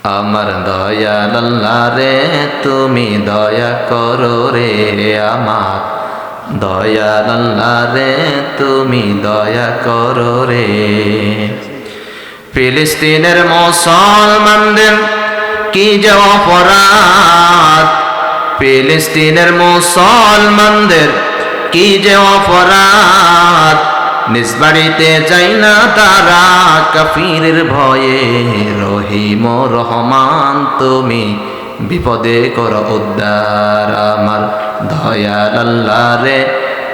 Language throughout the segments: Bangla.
আমার দয়াল আল্লাহ রে তুমি দয়া করো রে, আমার দয়াল আল্লাহ রে তুমি দয়া করো রে। ফিলিস্তিনের মুসলমানদের কি যে অপরাধ, ফিলিস্তিনের মুসলমানদের কি যে অপরাধ, নিজ বাড়িতে যাই না তারা কাফিরের ভয়ে। রহিম রহমান তুমি বিপদে করো উদ্ধার, আমার দয়াল আল্লাহ রে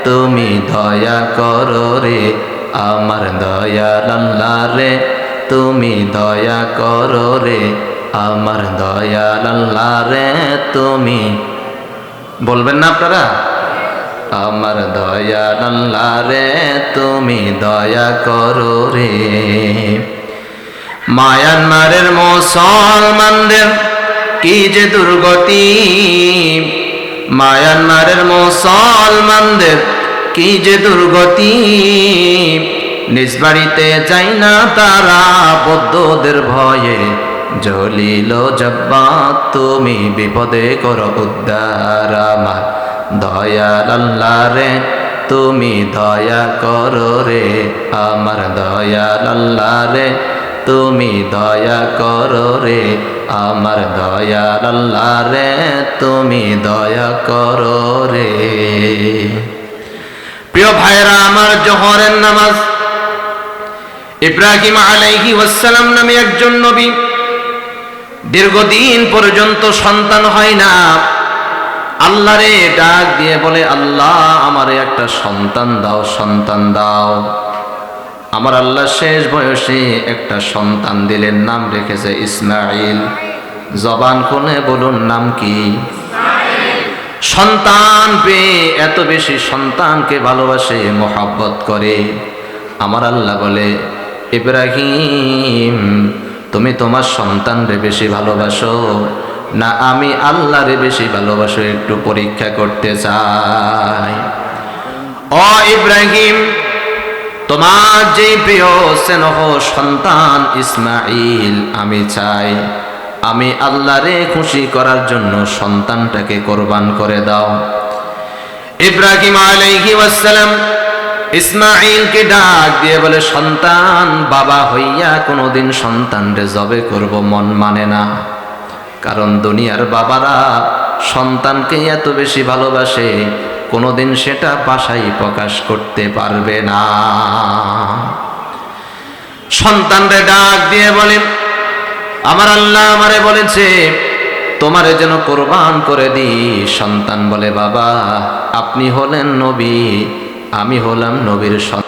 তুমি দয়া করো রে, আমার দয়াল আল্লাহ রে তুমি দয়া করো রে, আমার দয়াল আল্লাহ রে তুমি। বলবেন না আপনারা? আমার দয়াল আল্লাহ রে তুমি দয়া করো রে। মায়ানমারের মুসলমানদের কি যে দুর্গতি, মায়ানমারের মুসলমানদের কি যে দুর্গতি, নিজ বাড়িতে যাই না তারা বৌদ্ধদের ভয়ে। জলিল জব্বার তুমি বিপদে করো উদ্ধার, আমার দয়াল আল্লাহ রে তুমি দয়া করো রে, আমার দয়াল আল্লাহ রে তুমি দয়া করো রে, আমার দয়াল আল্লাহ রে তুমি দয়া করো রে। প্রিয় ভাইরা আমার, জোহরের নামাজ, ইব্রাহিম আলাইহিস সালাম নামে একজন নবী দীর্ঘদিন পর্যন্ত সন্তান হয় না। আল্লাহরে ডাক দিয়ে বলে, আল্লাহ আমারে একটা সন্তান দাও, সন্তান দাও। আমার আল্লাহ শেষ বয়সে একটা সন্তান দিলেন, নাম রেখেছে ইসমাইল। জবান খুলে বলুন নাম কি? সন্তান পেয়ে এত বেশি সন্তানকে ভালোবাসে, মোহাব্বত করে। আমার আল্লাহ বলে, ইব্রাহিম তুমি তোমার সন্তানরে বেশি ভালোবাসো না আমি আল্লাহরে বেশি ভালোবাসো, একটু পরীক্ষা করতে চাই। ও ইব্রাহিম, তোমার যে প্রিয় স্নেহ সন্তান ইসমাইল, আমি চাই আমি আল্লাহরে খুশি করার জন্য সন্তানটাকে কোরবান করে দাও। ইব্রাহিম আলাইহিস সালাম ইসমাইলকে ডাক দিয়ে বলে, সন্তান বাবা হইয়া কোনোদিন সন্তানরে জবে করব মন মানে না, কারণ দুনিয়ার বাবারা সন্তানকে এত বেশি ভালোবাসে কোনোদিন সেটা ভাষায় প্রকাশ করতে পারবে না। সন্তানরে ডাক দিয়ে বলে, আমার আল্লাহ আমারে বলেছে তোমারে যেন কোরবান করে দিই। সন্তান বলে, বাবা আপনি হলেন নবী, আমি হলাম নবীর সন্তান।